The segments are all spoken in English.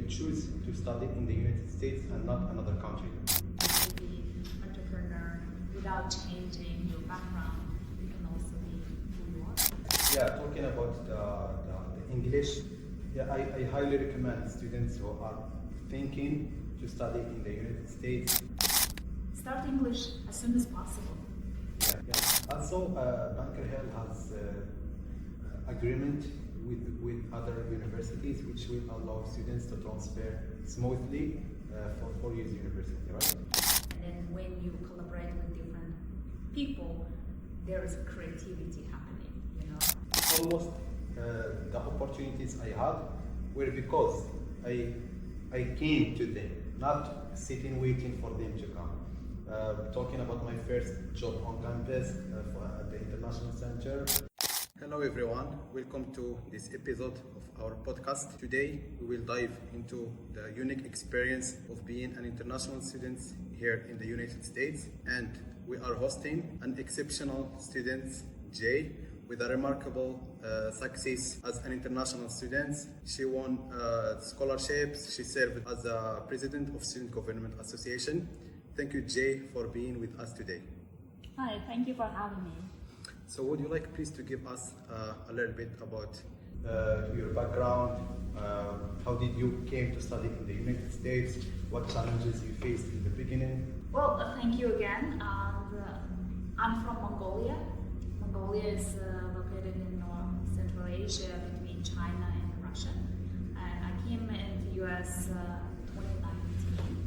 choose to study in the United States and not another country? To be entrepreneur without changing your background. You can also be who you are. Yeah, talking about the English, yeah, I highly recommend students who are thinking to study in the United States. Start English as soon as possible. Yeah. Also, Bunker Hill has agreement with other universities which will allow students to transfer smoothly for 4 years university, right? And then when you collaborate with different people, there is creativity happening, you know. Almost the opportunities I had were because I came to them, not sitting waiting for them to come. Talking about my first job on campus at the International Center. Hello everyone, welcome to this episode of our podcast. Today we will dive into the unique experience of being an international student here in the United States, and we are hosting an exceptional student, Jay, with a remarkable success as an international student. She won scholarships, she served as a president of Student Government Association. Thank you, Jay, for being with us today. Hi, thank you for having me. So would you like please to give us a little bit about your background? How did you came to study in the United States? What challenges you faced in the beginning? Well, thank you again. I'm from Mongolia. Mongolia is located in North Central Asia between China and Russia. And I came into the US 2019.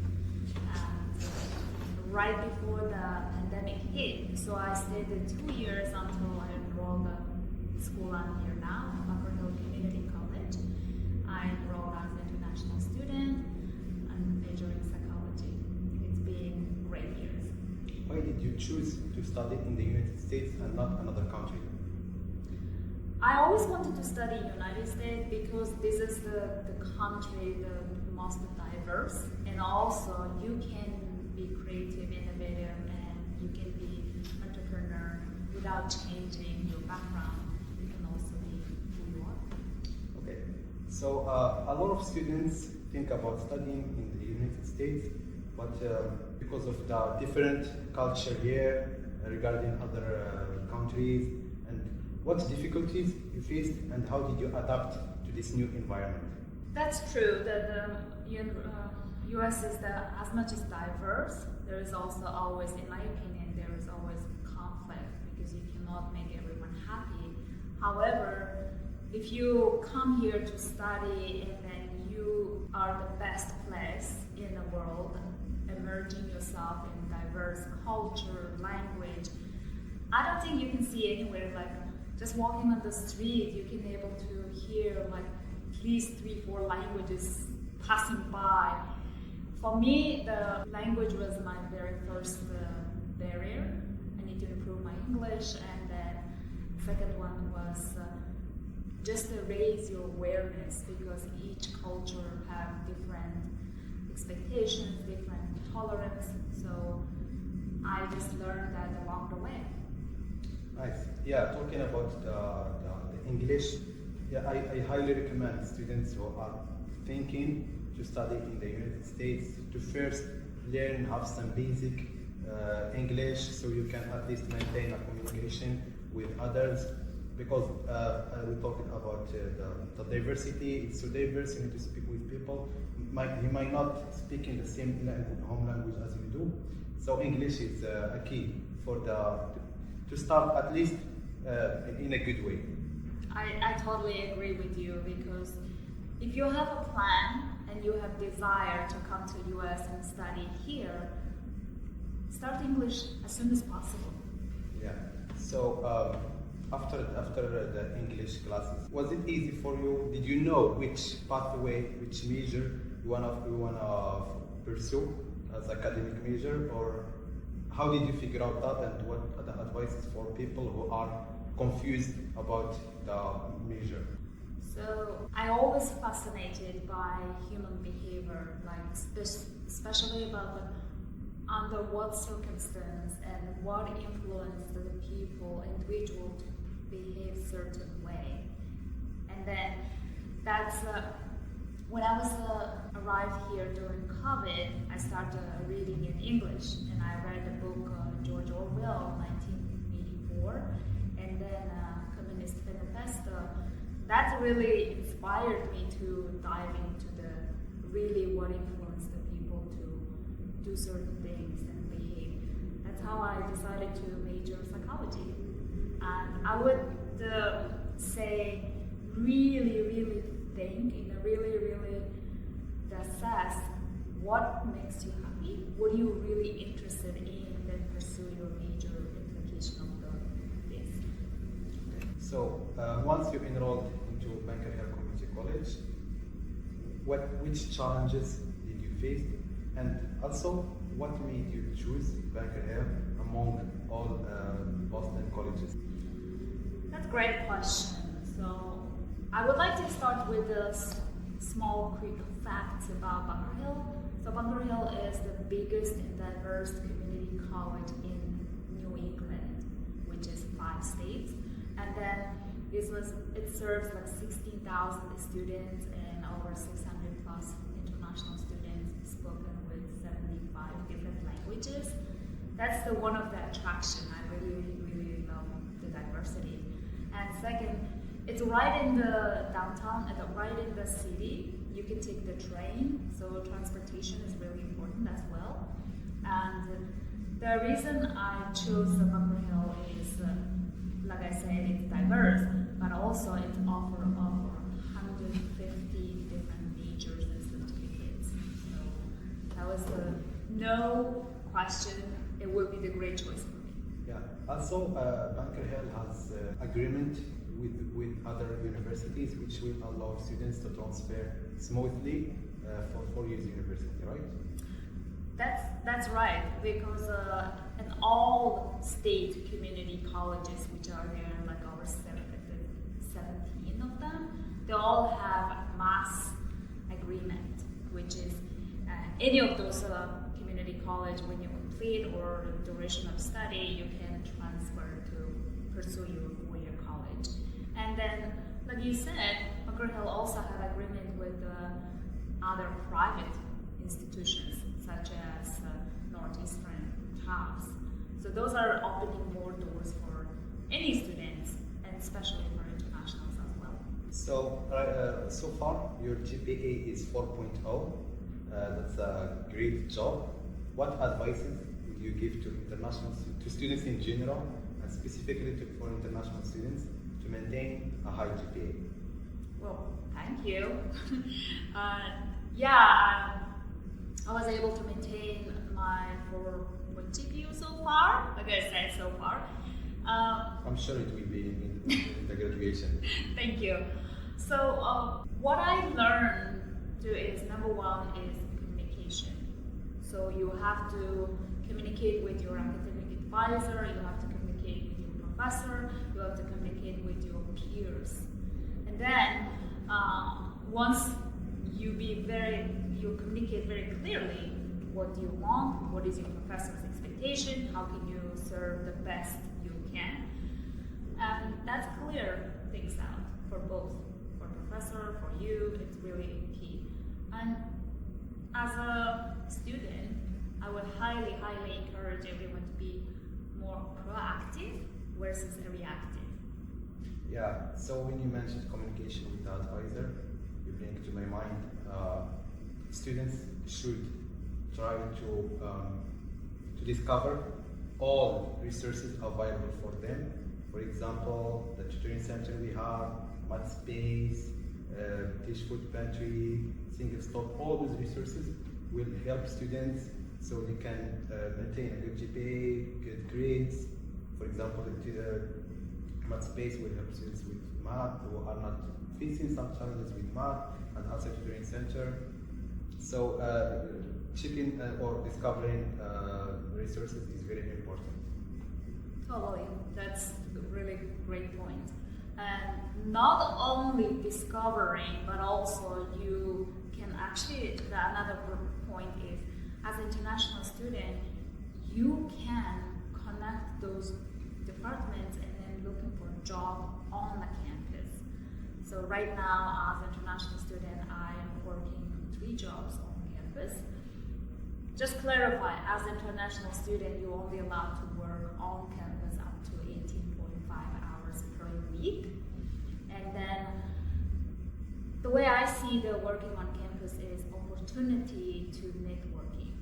And right before the pandemic hit. So I stayed there 2 years until I enrolled the school I'm here now, Bunker Hill Community College. I enrolled as an international student and majored in psychology. It's been great years. Why did you choose to study in the United States and not another country? I always wanted to study in the United States because this is the country the most diverse, and also you can be creative, innovative, and you can be entrepreneur without changing your background. You can also be who you are. Okay, so a lot of students think about studying in the United States, but because of the different culture here regarding other countries, and what difficulties you faced and how did you adapt to this new environment? That's true. The US is as much as diverse. There is also always, in my opinion, there is always conflict because you cannot make everyone happy. However, if you come here to study and then you are the best place in the world, immersing yourself in diverse culture, language, I don't think you can see anywhere like just walking on the street, you can able to hear like at least 3-4 languages passing by. For me, the language was my very first barrier. I need to improve my English, and then second one was just to raise your awareness because each culture have different expectations, different tolerance. So I just learned that along the way. Nice. Yeah, talking about the English, yeah, I highly recommend students who are thinking to study in the United States to first learn, have some basic English so you can at least maintain a communication with others, because we're talking about the diversity. It's so diverse, you need to speak with people. You might not speak in the same home language as you do, so English is a key for to start at least in a good way. I totally agree with you because if you have a plan and you have desire to come to US and study here, start English as soon as possible. Yeah. So after the English classes, was it easy for you? Did you know which pathway, which major you wanna pursue as academic major, or how did you figure out that, and what are the advices for people who are confused about the major? So I always fascinated by human behavior, like especially about under what circumstance and what influenced the individual to behave certain way. And then that's when I was arrived here during COVID, I started reading in English, and I read the book George Orwell, 1984, and then Communist Manifesto. That really inspired me to dive into the really what influenced the people to do certain things and behave. That's how I decided to major psychology. And I would say really think in a really assess what makes you happy, what are you really interested in, then pursue your major implication of this. So once you enrolled into Banker Hill Community College, which challenges did you face, and also what made you choose Banker Hill among all Boston colleges? That's a great question. So I would like to start with the small quick facts about Bunker Hill. So Bunker Hill is the biggest and diverse community college in New England, which is 5 states. And then it serves like 16,000 students and over 600 plus international students spoken with 75 different languages. That's one of the attraction. I really love the diversity. And second, it's right in the downtown, right in the city. You can take the train, so transportation is really important as well. And the reason I chose the Bunker Hill is, like I said, it's diverse, but also it offers over 150 different majors and certificates. So that was no question, it would be the great choice for me. Yeah. Also, Bunker Hill has agreement with other universities, which will allow students to transfer smoothly for 4 years university, right? That's right, because in all state community colleges, which are there, like over 17 of them, they all have mass agreement, which is any of those community college, when you complete or duration of study, you can transfer to pursue your 4-year college. And then, like you said, Bunker Hill also have agreement with other private institutions, such as Northeastern, TAFs. So those are opening more doors for any students, and especially for internationals as well. So, so far, your GPA is 4.0. That's a great job. What advices would you give to students in general, and specifically for international students, to maintain a high GPA? Well, thank you. I was able to maintain my 4.0 GPA so far. Like I said, so far. I'm sure it will be in the graduation. Thank you. So what I learned is number one is communication. So you have to communicate with your academic advisor, you have to communicate with your professor, you have to communicate with your peers. And then once you communicate very clearly what you want, what is your professor's expectation, how can you serve the best you can. And that's clear things out for both, for professor, for you, it's really key. And as a student, I would highly encourage everyone to be more proactive versus reactive. Yeah, so when you mentioned communication with the advisor, you bring to my mind students should try to discover all resources available for them. For example, the tutoring center we have, math space, Teach Food Pantry, Single Stop, all those resources will help students so they can maintain a good GPA, good grades. For example, the math space will help students with math who are not facing some challenges with math, and also tutoring center. So checking or discovering resources is very important. Totally, that's a really great point. And not only discovering, but also you can actually, another point is, as an international student, you can connect those departments and then looking for a job on the campus. So right now, as an international student, I am working 3 3 jobs on campus. Just clarify, as an international student, you're only allowed to work on campus up to 18.5 hours per week. And then the way I see the working on campus is opportunity to networking.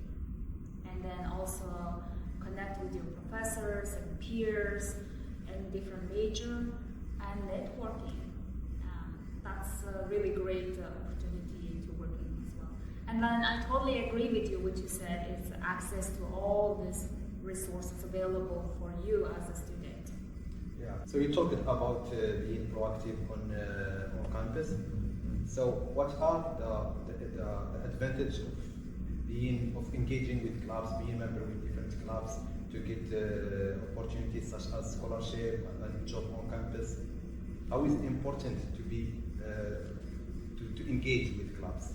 And then also connect with your professors and peers and different major and networking. That's a really great opportunity to working as well. And then I totally agree with you what you said is access to all these resources available for you as a student. Yeah. So you talked about being proactive on campus. So what are the advantage of engaging with clubs, being a member with different clubs to get opportunities such as scholarship and job on campus? How is it important to be to engage with clubs?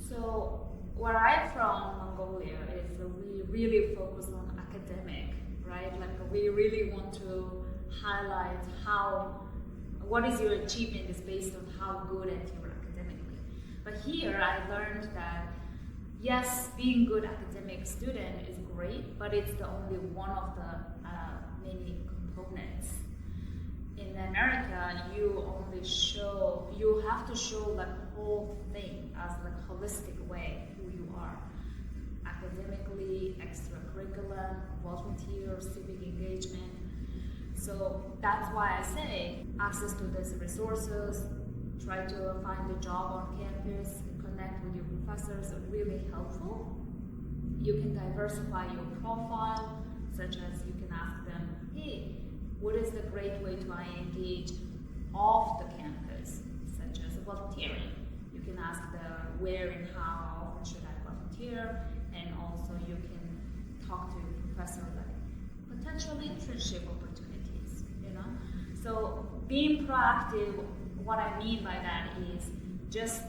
So where I'm from, Mongolia, is we really focus on academic, right? Like we really want to highlight what is your achievement is based on how good at you are academically. But here I learned that yes, being good academic student is great, but it's the only one of the many components. In America, you have to show the whole thing as like holistic way who you are. Academically, extracurricular, volunteer, civic engagement. So that's why I say access to these resources, try to find a job on campus, connect with your professors are really helpful. You can diversify your profile, such as you can ask them, hey, what is the great way to engage off the campus, such as volunteering. You can ask where and how often should I volunteer, and also you can talk to your professor like potential internship opportunities, you know. So being proactive, what I mean by that is just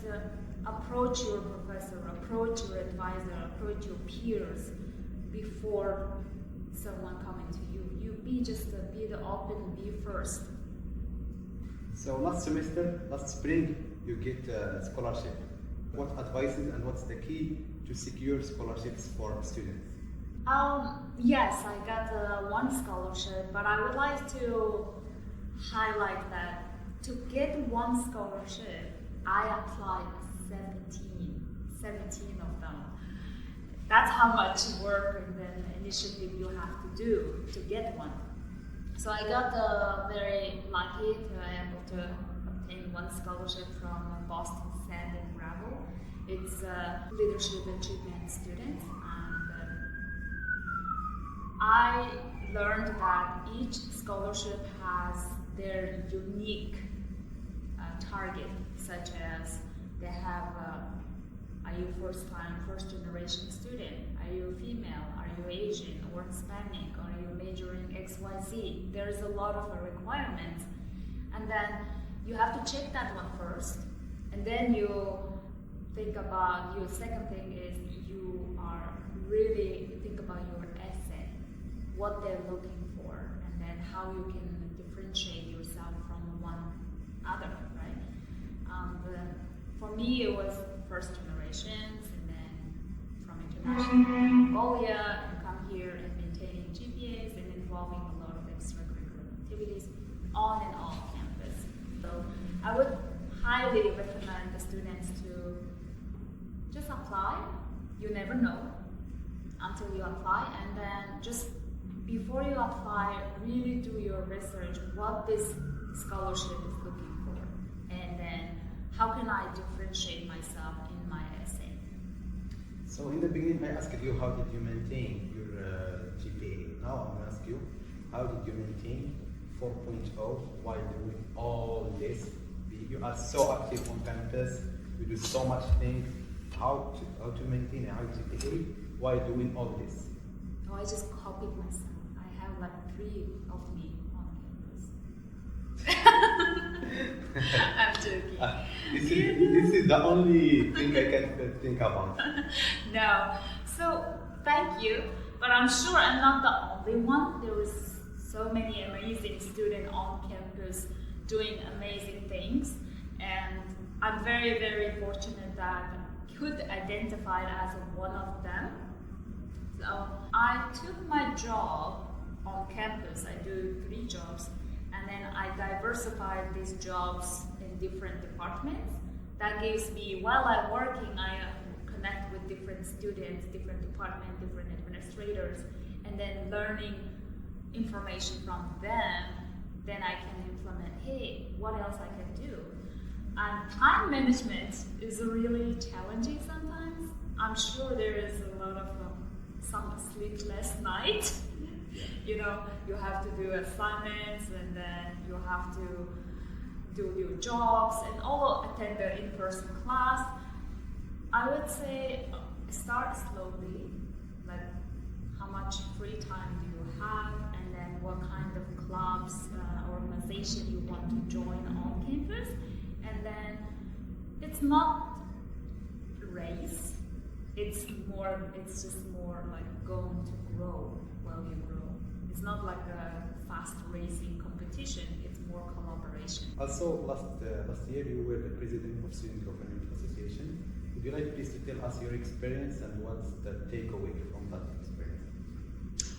approach your professor, approach your advisor, approach your peers before someone coming to you. You be the open, be first. So last spring, you get a scholarship. What advices and what's the key to secure scholarships for students? Yes, I got one scholarship, but I would like to highlight that to get one scholarship, I applied 17 of them. That's how much work and then initiative you have to do to get one. So I got very lucky to be able to obtain one scholarship from Boston Sand and Gravel. It's a leadership achievement student, and I learned that each scholarship has their unique target, such as they have are you first generation student? Are you female? Are you Asian or Hispanic? Are you majoring XYZ? There's a lot of requirements. And then you have to check that one first. And then you think about your second thing is you are really think about your essay, what they're looking for, and then how you can differentiate yourself from one other, right? For me, it was first generations, and then from international Mongolia, and come here and maintaining GPAs and involving a lot of extracurricular activities on and off campus. So I would highly recommend the students to just apply. You never know until you apply, and then just before you apply, really do your research what this scholarship is looking for, and then how can I differentiate myself in my essay. So in the beginning, I asked you how did you maintain your GPA. Now I'm going to ask you, how did you maintain 4.0 while doing all this? You are so active on campus, you do so much things. How to maintain a high GPA while doing all this? Oh, I just copied myself. I have like 3 of me on campus. I'm joking. This is the only thing I can think about. No. So thank you. But I'm sure I'm not the only one. There was so many amazing students on campus doing amazing things. And I'm very, very fortunate that could identify as one of them. So I took my job on campus. I do 3 jobs, and then I diversified these jobs in different departments. That gives me, while I'm working, I connect with different students, different departments, different administrators, and then learning information from them. Then I can implement, hey, what else I can do? And time management is really challenging sometimes. I'm sure there is a lot of some sleepless night. You know, you have to do assignments, and then you have to do your jobs, and all attend the in-person class. I would say start slowly, like how much free time do you have, and then what kind of clubs, organization you want to join on campus, and then it's not a race. It's just more like going to grow while you grow. It's not like a fast racing competition. It's more collaboration. Also, last year you were the president of Student Government Association. Would you like please to tell us your experience and what's the takeaway from that experience?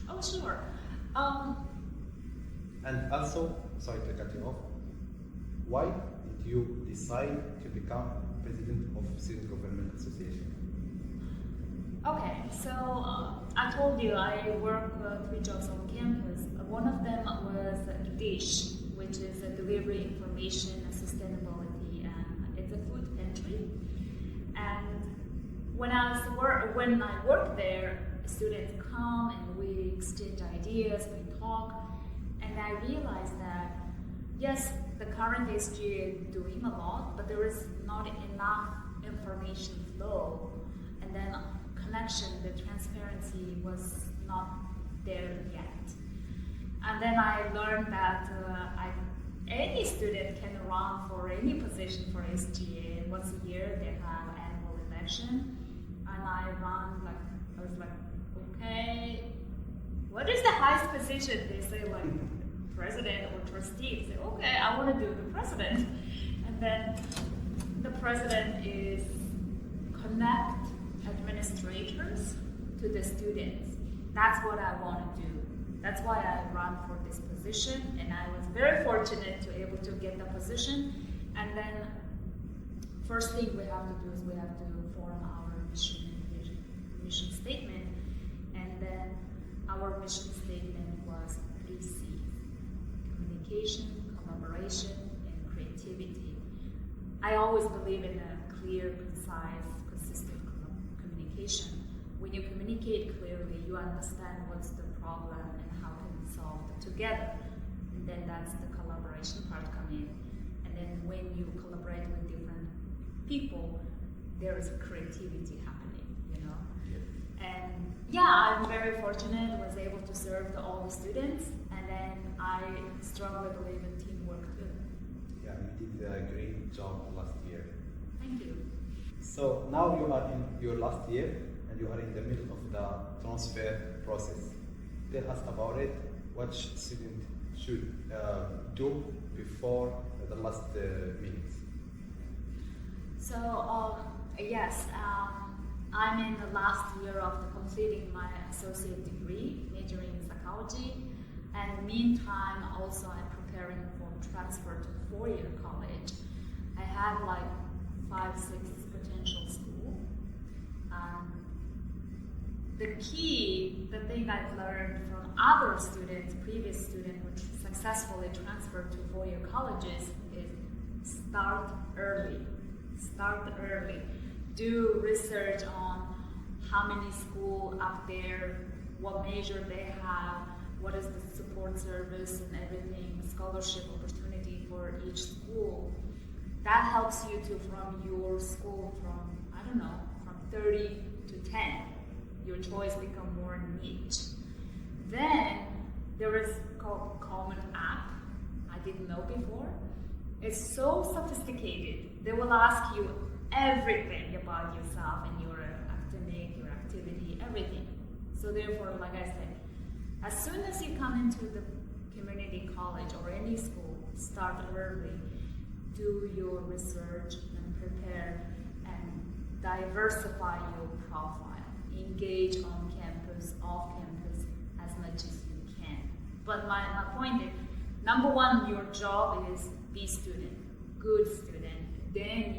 Oh, sure. And also, sorry to cut you off, why did you decide to become president of Student Government Association? Okay, so I told you I work 3 jobs on campus. One of them was DISH, which is a delivery information and sustainability, and it's a food pantry. And when I worked there, students come and we exchange ideas, we talk, and I realized that yes, the current SGA is doing a lot, but there is not enough information flow, and then connection, the transparency was not there yet. And then I learned that any student can run for any position for SGA. Once a year they have annual election, and I was like, okay, what is the highest position? They say like president or trustee. I say, okay, I want to do the president. And then the president is connect administrators to the students. That's what I want to do. That's why I run for this position, and I was very fortunate to able to get the position. And then first thing we have to do is we have to form our mission statement, and then our mission statement was 3 C's: communication, collaboration, and creativity. I always believe in a clear, concise, consistent communication. When you communicate clearly, you understand what's the problem and how can we solve it together. And then that's the collaboration part come in. And then when you collaborate with different people, there is creativity happening, you know. Yeah. And yeah, I'm very fortunate, was able to serve all the students, and then I strongly believe in teamwork too. Yeah, you did a great job last year. Thank you. So now you are in your last year and you are in the middle of the transfer process. Tell us about it. What student should do before the last meetings? So yes, I'm in the last year of completing my associate degree, majoring in psychology, and meantime also I'm preparing for transfer to 4-year college. I have like 5-6 potential school. The thing I've learned from other students, previous students who successfully transferred to 4-year colleges, is start early. Start early. Do research on how many schools up there, what major they have, what is the support service and everything, scholarship opportunity for each school. That helps you to, from your school, from 30 to 10, your choice become more niche. Then there is called Common App. I didn't know before. It's so sophisticated. They will ask you everything about yourself and your academic, your activity, everything. So therefore, like I said, as soon as you come into the community college or any school, start early, do your research and prepare and diversify your profile, engage on campus, off campus as much as you can. But my point is, number one, your job is be student, good student. Then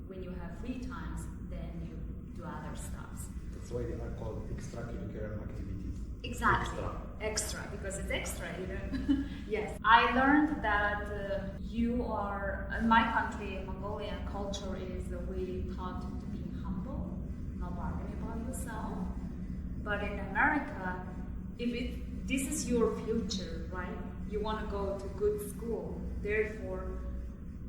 when you have free times, then you do other stuff. That's why they are called extracurricular activities. Exactly. Extra, because it's extra, you know. Yes. I learned that you are, in my country, Mongolian culture is we taught to be humble, not bargaining about yourself. But in America, this is your future, right? You want to go to good school, therefore,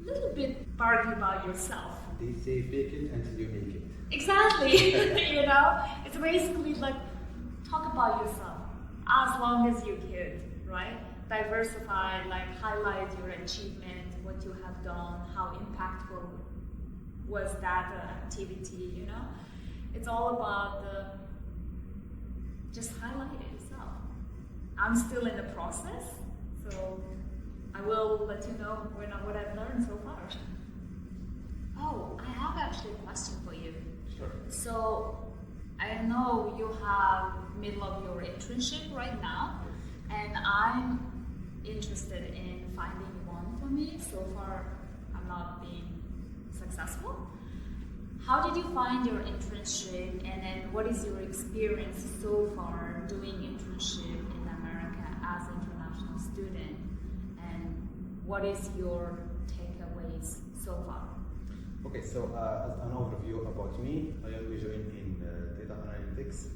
a little bit bargain about yourself. They say fake it until you make it. Exactly. You know, it's basically like talk about yourself as long as you can, right? Diversify, like highlight your achievement, what you have done, how impactful was that activity, you know? It's all about just highlight it yourself. I'm still in the process, so I will let you know what I've learned so far. Oh, I have actually a question for you. Sure. So, I know you have middle of your internship right now, and I'm interested in finding one for me. So far, I'm not being successful. How did you find your internship, and then what is your experience so far doing internship in America as an international student, and what is your takeaways so far? Okay, so as an overview about me, I am majoring in data analytics.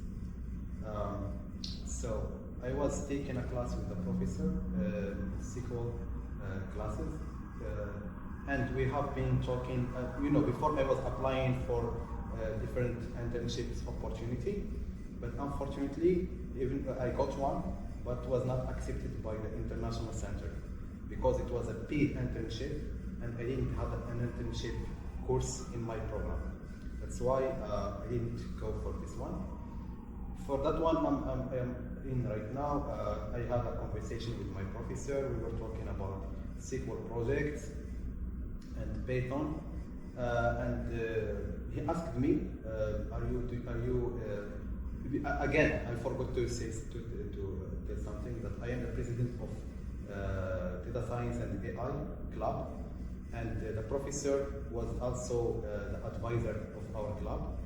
So I was taking a class with the professor, SQL classes, and we have been talking. Before I was applying for different internships opportunity, but unfortunately, even I got one, but was not accepted by the international center because it was a paid internship, and I didn't have an internship course in my program. That's why I didn't go for this one. For that one I am in right now, I had a conversation with my professor. We were talking about SQL projects and Python, and he asked me, again, I forgot to say tell something, that I am the president of Data Science and AI Club, and the professor was also the advisor of our club.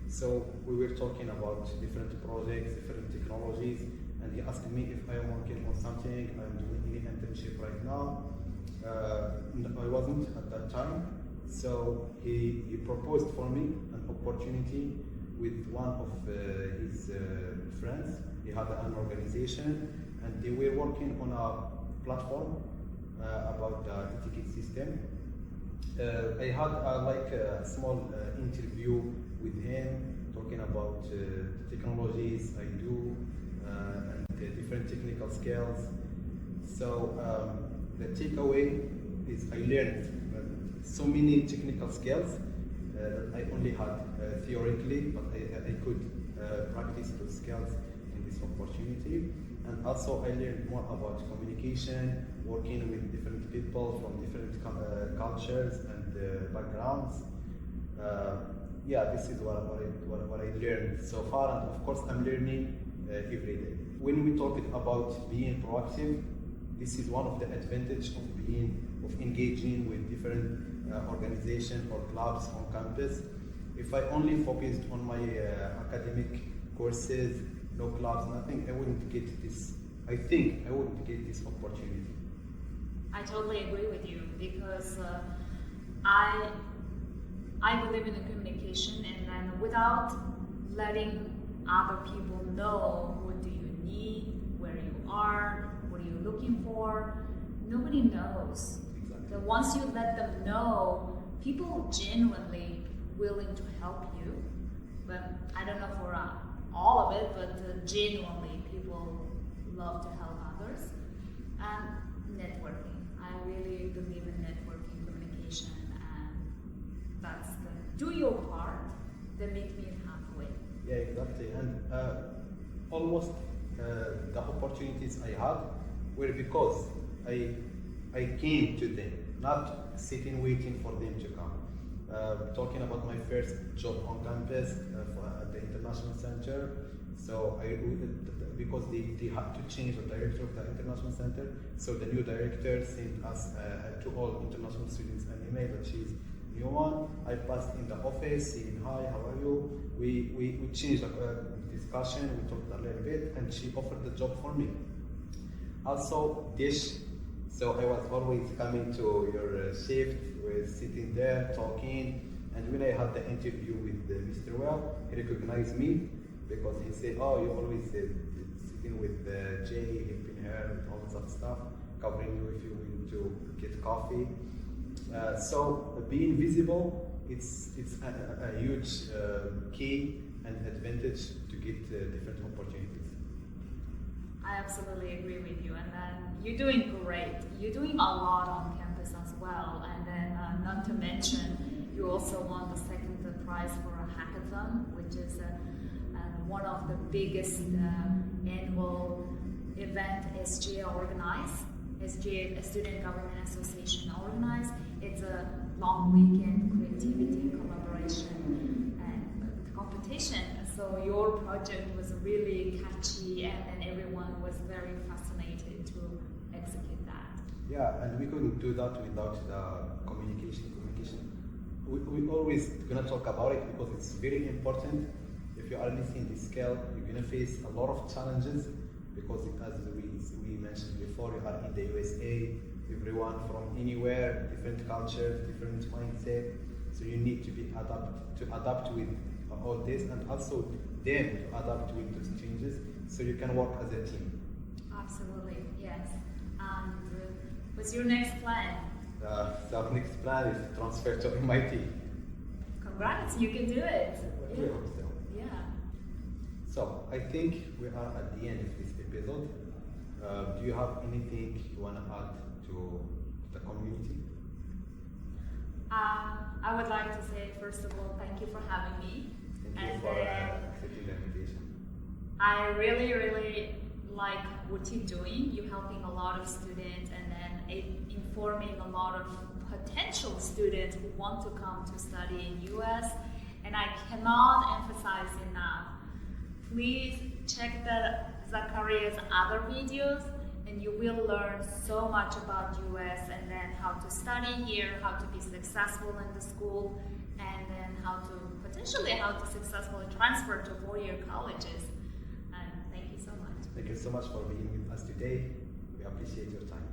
So we were talking about different projects, different technologies, and he asked me if I am working on something, I'm doing any internship right now. I wasn't at that time, so he proposed for me an opportunity with one of his friends. He had an organization, and they were working on a platform about the ticket system. I had a small interview with him, talking about the technologies I do and the different technical skills. So the takeaway is I learned so many technical skills that I only had theoretically, but I could practice those skills in this opportunity. And also I learned more about communication, working with different people from different cultures and backgrounds. This is what I learned so far, and of course I'm learning every day. When we talk about being proactive, this is one of the advantages of engaging with different organizations or clubs on campus. If I only focused on my academic courses, no clubs, nothing, I wouldn't get this. I think I wouldn't get this opportunity. I totally agree with you, because I believe in the communication, and then without letting other people know what do you need, where you are, what are you looking for, nobody knows. Exactly. So once you let them know, people genuinely willing to help you. But I don't know for all of it, but genuinely people love to help others. And networking. I really believe in networking, communication, and that's the do your part, then meet me halfway. Yeah, exactly. And almost the opportunities I had were because I came to them, not sitting waiting for them to come. Talking about my first job on campus at the International Center. So because they had to change the director of the International Center, so the new director sent us to all international students an email that she's new one. I passed in the office, saying hi, how are you? We changed the discussion, we talked a little bit, and she offered the job for me. Also, dish. So I was always coming to your shift, we're sitting there talking, and when I had the interview with Mr. Well, he recognized me because he said, "Oh, you always sitting with Jay, helping her with all that stuff, covering you if you want to get coffee." So being visible, it's a huge key and advantage to get different opportunities. I absolutely agree with you, and then you're doing great. You're doing a lot on campus as well, and then not to mention, you also won the second prize for a hackathon, which is one of the biggest annual event SGA organized. SGA, Student Government Association organized. It's a long weekend creativity, collaboration, and competition. So your project was really catchy, and then everyone was very fascinated to execute that. Yeah, and we couldn't do that without the communication. We always gonna talk about it because it's very important. If you are missing this skill, you're gonna face a lot of challenges because as we mentioned before, you are in the USA, everyone from anywhere, different cultures, different mindset. So you need to be adapt with all this, and also them to adapt with those changes, so you can work as a team. Absolutely, yes. And what's your next plan? The next plan is to transfer to MIT. Congrats, you can do it. We hope so. Yeah. So I think we are at the end of this episode. Do you have anything you want to add to the community? I would like to say, first of all, thank you for having me. Thank you for accepting the invitation. I really, really like what you're doing. You're helping a lot of students, and then informing a lot of potential students who want to come to study in US. And I cannot emphasize enough, please check Zacharia's other videos, and you will learn so much about US, and then how to study here, how to be successful in the school, and then how to successfully transfer to four-year colleges. And thank you so much. Thank you so much for being with us today. We appreciate your time.